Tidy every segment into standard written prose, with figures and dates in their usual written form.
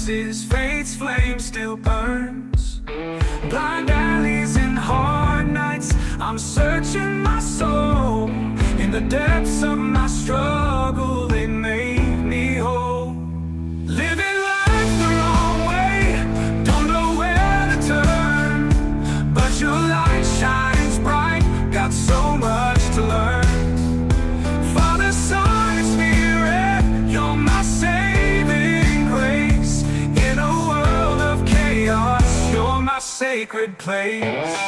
promises, faith's flame still burns. Blind alleys and hard nights, I'm searching my soul. In the depths of my struggle, they made me whole. Living life the wrong way, don't know where to turn. But your light shines bright, got so much to learn. Father, Son, and Spirit, you're my saving grace. In a world of chaos, you're my sacred place.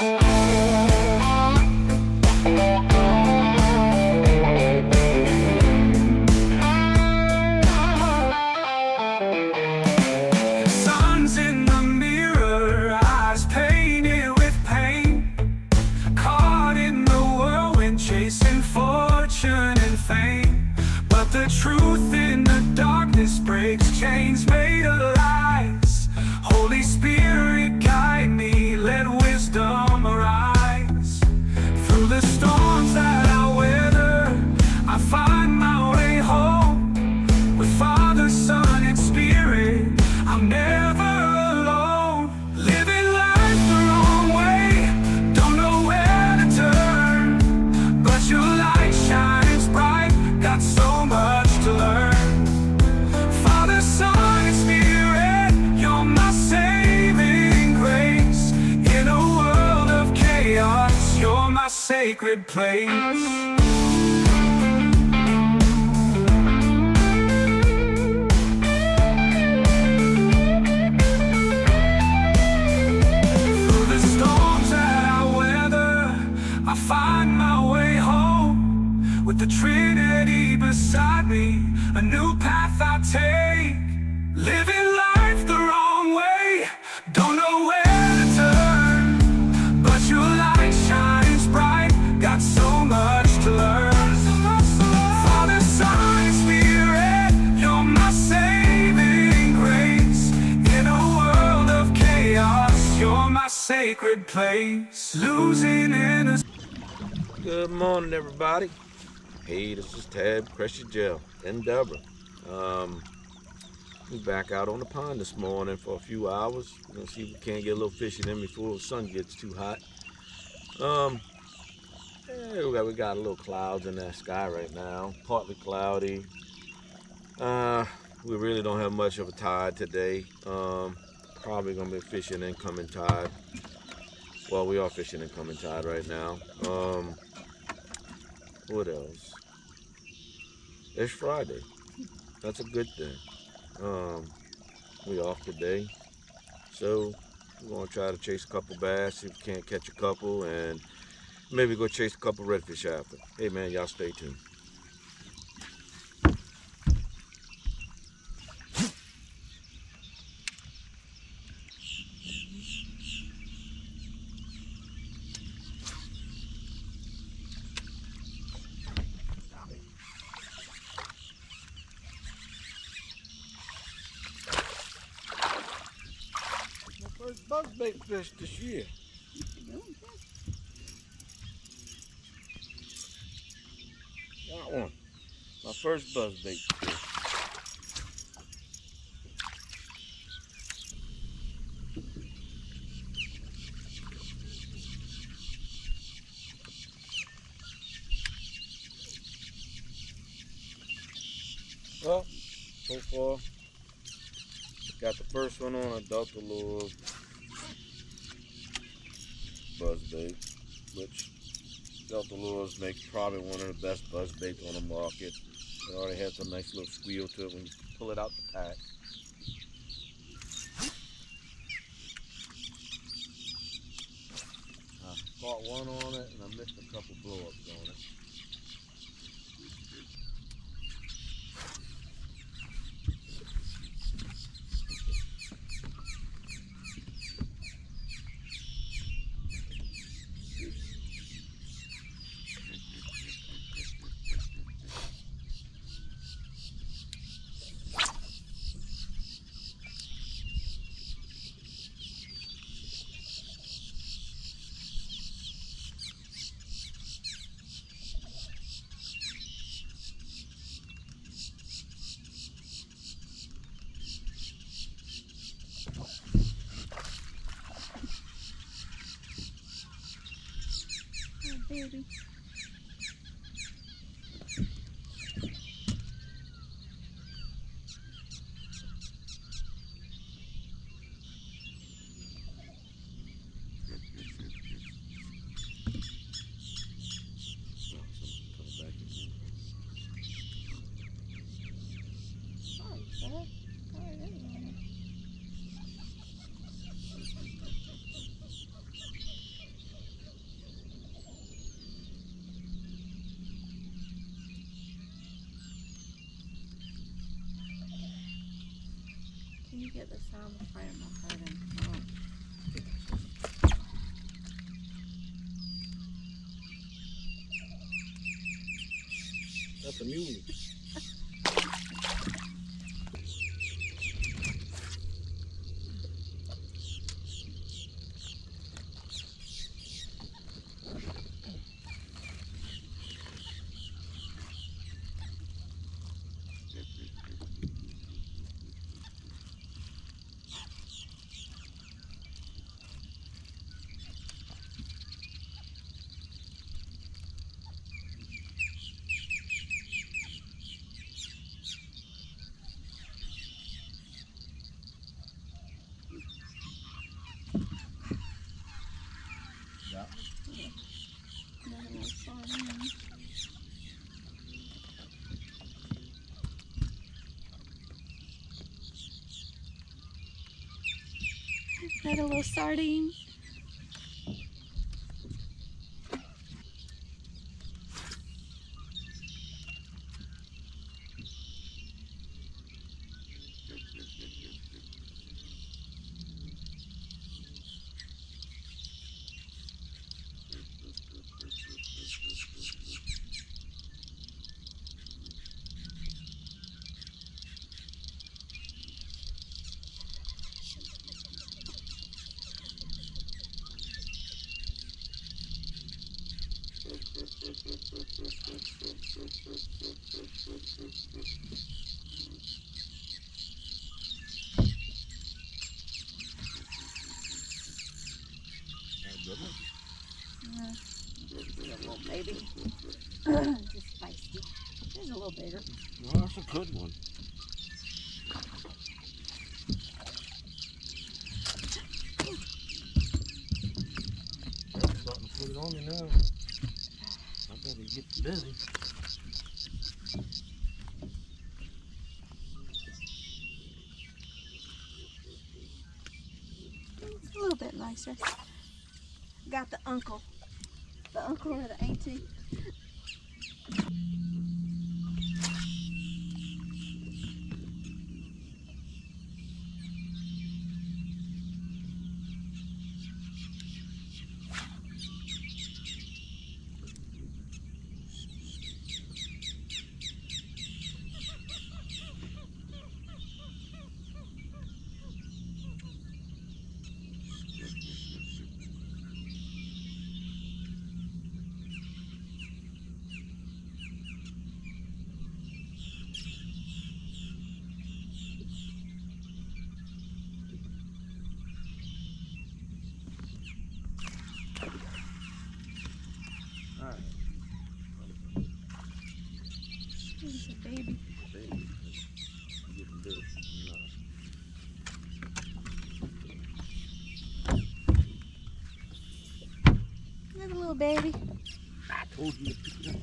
Sun's in the mirror, eyes painted with pain. Caught in the whirlwind, chasing fortune and fame. But the truth in the darkness breaks chains made of lies. Holy Spirit, guide me, let wisdom arise. Through the storms that I weather, I find my way home. With Father, Son, and Spirit, I'm never alone. Living life the wrong way, don't know where to turn. But your light shines bright, got so much to learn. Father, Son, and Spirit, you're my saving grace. In a world of chaos, you're my sacred place. Find my way home. With the Trinity beside me, a new path I take. Living life the wrong way, don't know where to turn. But your light shines bright, got so much to learn. Father, Son, and Spirit, you're my saving grace. In a world of chaos, you're my sacred place. Losing in a Good morning, everybody. Hey, this is Tab, Crescent Gel, and Deborah. We back out on the pond this morning for a few hours. We're gonna see if we can't get a little fishing in before the sun gets too hot. Yeah, we got a little clouds in that sky right now, partly cloudy. We really don't have much of a tide today. Probably gonna be fishing incoming tide. Well, we are fishing incoming tide right now. What else? It's Friday. That's a good thing. We off today. So we're gonna try to chase a couple bass, see if we can't catch a couple, and maybe go chase a couple redfish after. Hey man, y'all stay tuned. First buzzbait fish this year. Got one. My first buzzbait fish. Well, so far, got the first one on a Delta Lure buzzbait, which Delta Lures make probably one of the best buzzbaits on the market. It already has a nice little squeal to it when you pull it out the pack. I caught one on it and I missed a couple blow-ups on it. baby. Can you get the sound of fire in my head and come on? That's a mule. Another little sardine. Another little sardine. Just a little baby. Just feisty. There's a little bigger. No, that's a good one. I'm starting to put it on me now. I better get busy. It's a little bit nicer. Got the uncle or the auntie. He's a baby. Baby, I'm getting big. Another little baby. I told you to pick it up.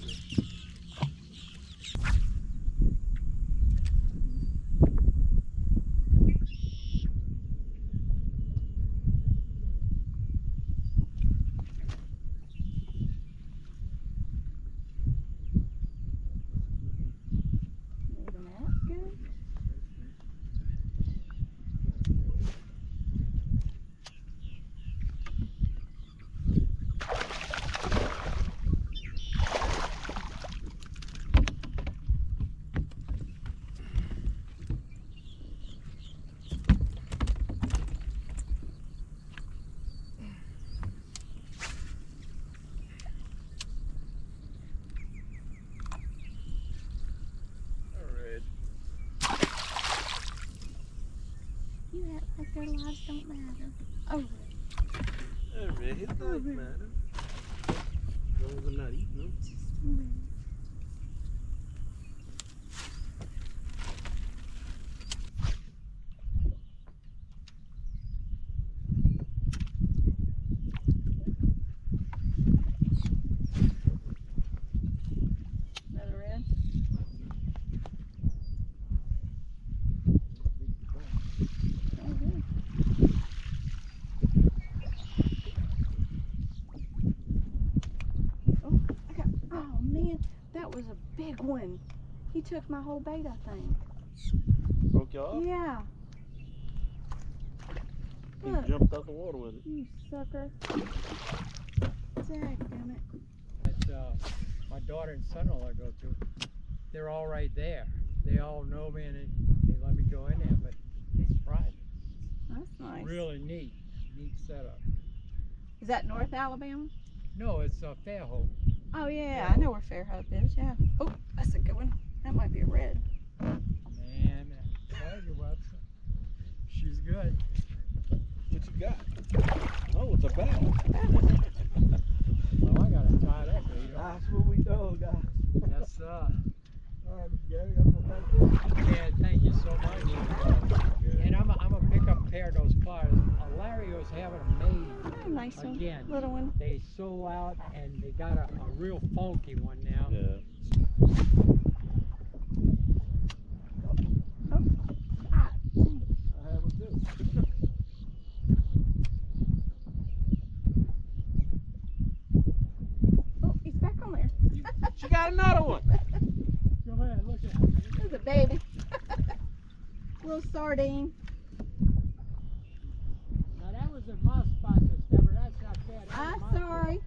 Maybe that's good. You act like their lives don't matter. Oh, Alright, it does matter. long as I'm not eating them. Another red. Oh, good. Oh, I got. Oh man, that was a big one. He took my whole bait, I think. Broke you off? Yeah. He Look, jumped out the water with it. you sucker. Dadgummit. That my daughter and son-in-law go to, they're all right there. They all know me and they let me go in there, but it's private. That's nice. Really neat setup. Is that North Alabama? No, it's Fairhope. Oh yeah, I know where Fairhope is. Yeah. Oh, that's a good one. That might be a red. Man, I tell you what, she's good. What you got? Oh, it's a bat. Oh, I gotta tie that bait up. That's what we do, guys. Yes, All right, Mr. Gary, I'm gonna thank you. yeah, thank you so much. And I'm gonna pick up a pair of those pliers. Larry was having them made Oh, nice one. again. Little one. They sold out and they got a real funky one now. Yeah. Ah, dang. I have one too. Oh, he's back on there. She got another one. Go ahead, look at it. There's a baby. Little sardine. Now that was a mouse spot, Miss Deborah. That's not bad. That was I'm my fault. sorry.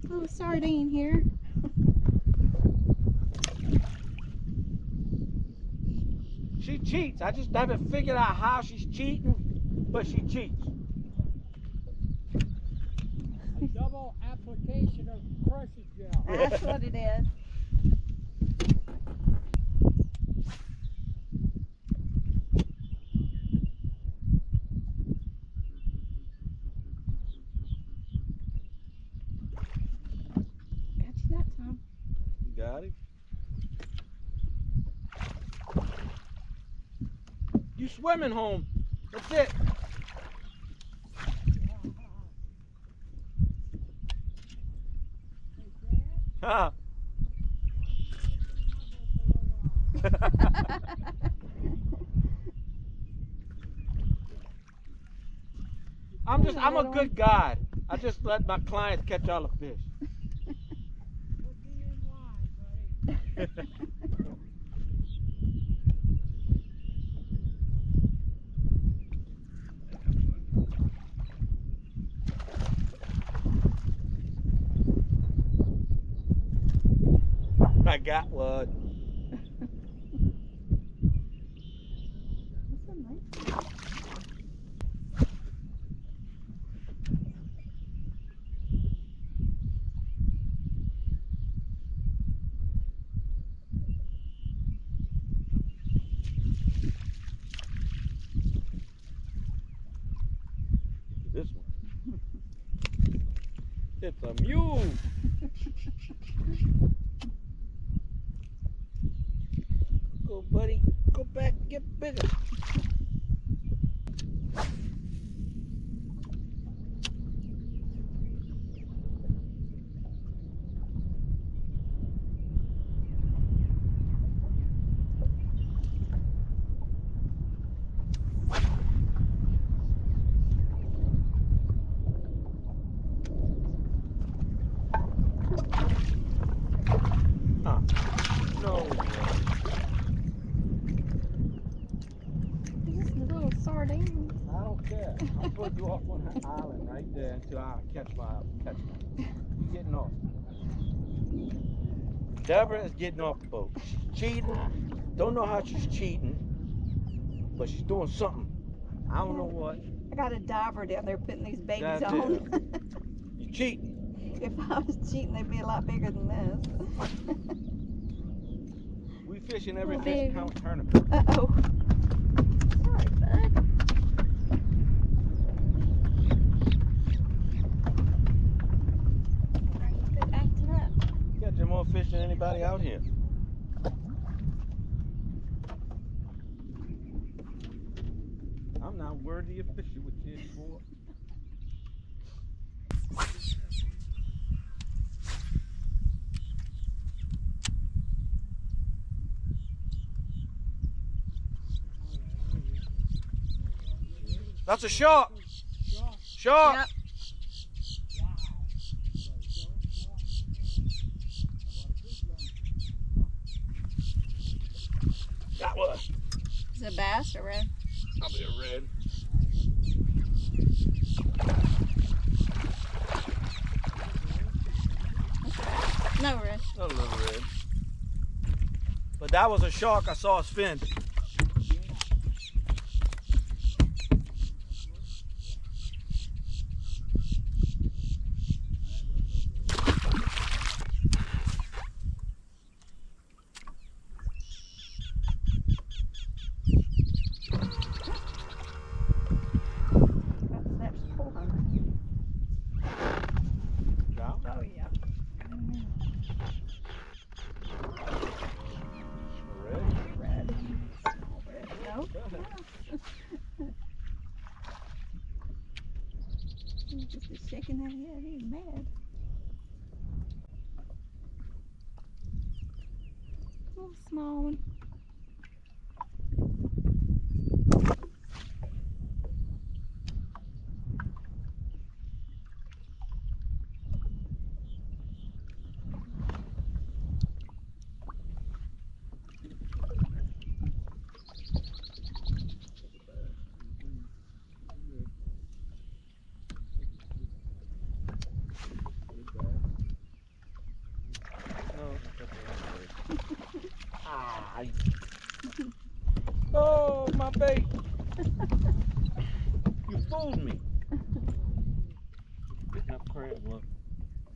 Little sardine here. She cheats. I just haven't figured out how she's cheating, but she cheats. A double application of pressure gel. That's what it is. Got you that time. You got it. You swimming home. That's it. Huh. I'm a good guy. I just let my clients catch all the fish. Look me in line, buddy. I got one. That's a nice one. This one. It's a mule. Go, buddy. Go back. Get bigger. No. It's just a little sardine. I don't care. I'll put you off on that island right there until I catch one. You're getting off. Deborah is getting off the boat. She's cheating. Don't know how she's cheating, but she's doing something. I don't know what. I got a diver down there putting these babies That's on. You're cheating. If I was cheating, they'd be a lot bigger than this. We fishing every Oh, fish baby. count tournament. Uh-oh. Sorry, bud. Quit acting up. Catching more fish than anybody out here. I'm not worthy of fishing with you anymore. That's a shark. Shark. Yep. That one. Is it bass or red? Probably a red. No red. A little red. But that was a shark. I saw his fin. That's pulling. Yeah. Oh yeah. A red. Red. Red. No. He's just shaking that head. He's mad. Oh, small one. Ah. Oh, my bait. You fooled me. Picking up crabs, look.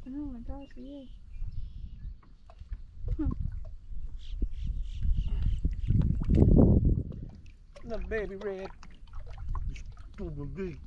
Oh my gosh, he is. Another baby red. You fooled my bait.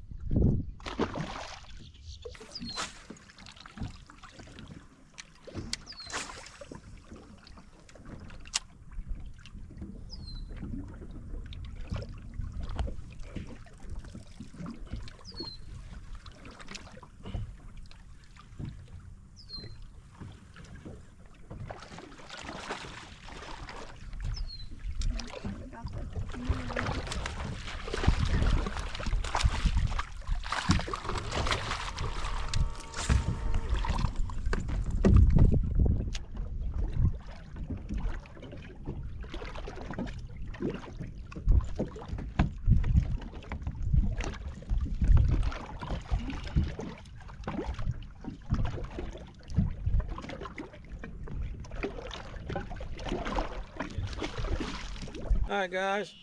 All right, guys,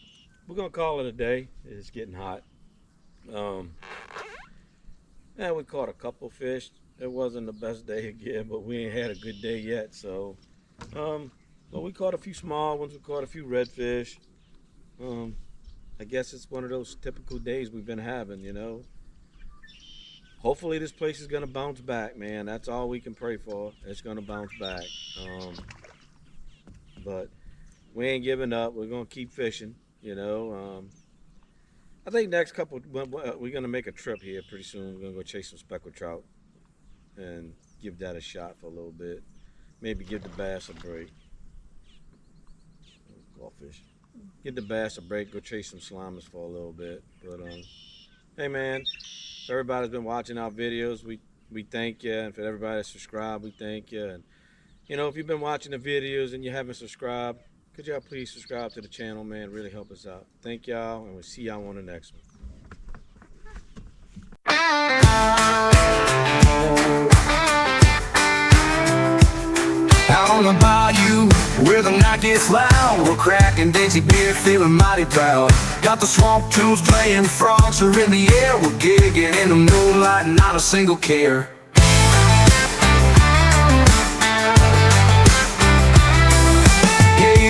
we're gonna call it a day. It's getting hot. Yeah, we caught a couple fish. It wasn't the best day again, but we ain't had a good day yet. So, but we caught a few small ones. We caught a few redfish. I guess it's one of those typical days we've been having, you know. Hopefully this place is gonna bounce back, man. That's all we can pray for. It's gonna bounce back. But we ain't giving up. We're gonna keep fishing, you know. I think next couple, we're gonna make a trip here pretty soon. We're gonna go chase some speckled trout and give that a shot for a little bit. Maybe give the bass a break. Crawfish. Give the bass a break. Go chase some slimas for a little bit. But hey man, if everybody's been watching our videos, we thank you, and for everybody that subscribed, we thank you. And you know, if you've been watching the videos and you haven't subscribed, could y'all please subscribe to the channel, man? Really help us out. Thank y'all, and we'll see y'all on the next one. Out on the bayou, where the night gets loud, we're cracking daisy beer, feeling mighty proud. Got the swamp tunes playing, frogs are in the air. We're gigging in the moonlight, not a single care.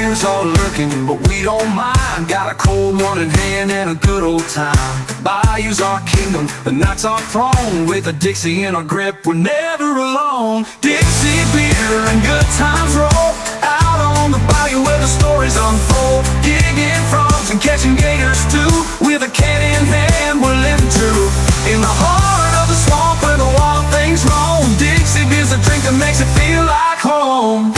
Gators are lurking, but we don't mind. Got a cold one in hand and a good old time. Bayou's our kingdom, the night's our throne. With a Dixie in our grip, we're never alone. Dixie beer and good times roll out on the bayou where the stories unfold. Gigging frogs and catching gators too. With a can in hand, we're living true. In the heart of the swamp where the wild things roam. Dixie beer's a drink that makes it feel like home.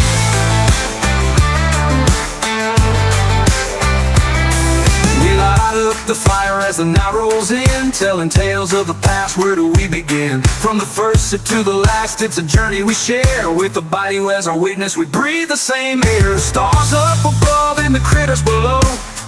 We light up the fire as the night rolls in, telling tales of the past, where do we begin? From the first to the last, it's a journey we share. With the bayou as our witness, we breathe the same air. Stars up above and the critters below.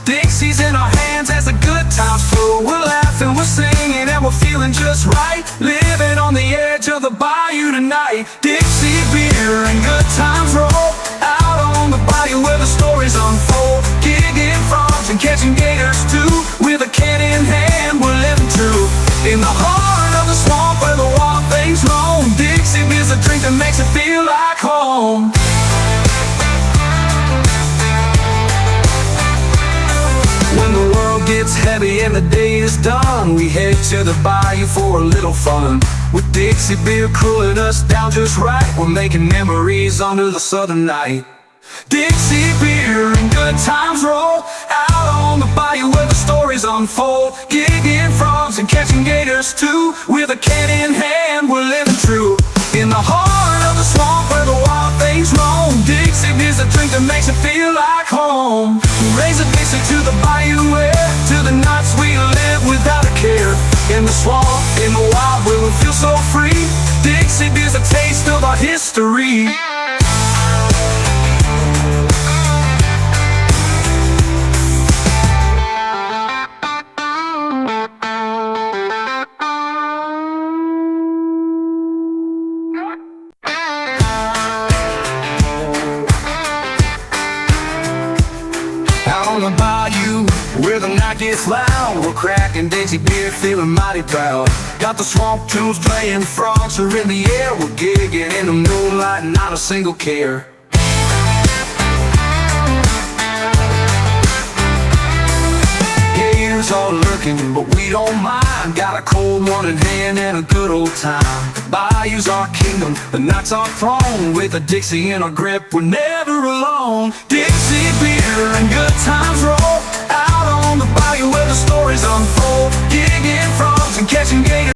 Dixie's in our hands as the good times flow. We're laughing, we're singing, and we're feeling just right. Living on the edge of the bayou tonight. Dixie beer and good times roll out on the bayou where the stories unfold. Gigging frogs and catching gators too. With a can in hand, we're living true. In the heart of the swamp where the wild things roam. Dixie beer's a drink that makes it feel like home. When the world gets heavy and the day is done, we head to the bayou for a little fun. With Dixie beer cooling us down just right, we're making memories under the southern night. Dixie beer and good times roll out on the bayou where the stories unfold. Gigging frogs and catching gators too. With a can in hand, we're living true. In the heart of the swamp where the wild things roam. Dixie beer's a drink that makes it feel like home. We raise a Dixie to the bayou air, to the nights we live without a care. In the swamp, in the wild, where we feel so free. Dixie beer's a taste of our history. On the bayou, where the night gets loud, we're cracking Dixie beer, feeling mighty proud. Got the swamp tunes playing, frogs are in the air. We're gigging in the moonlight, not a single care. Gators are lurking, but we don't mind. Got a cold one in hand and a good old time. Bayou's our kingdom, the night's our throne. With a Dixie in our grip, we're never alone.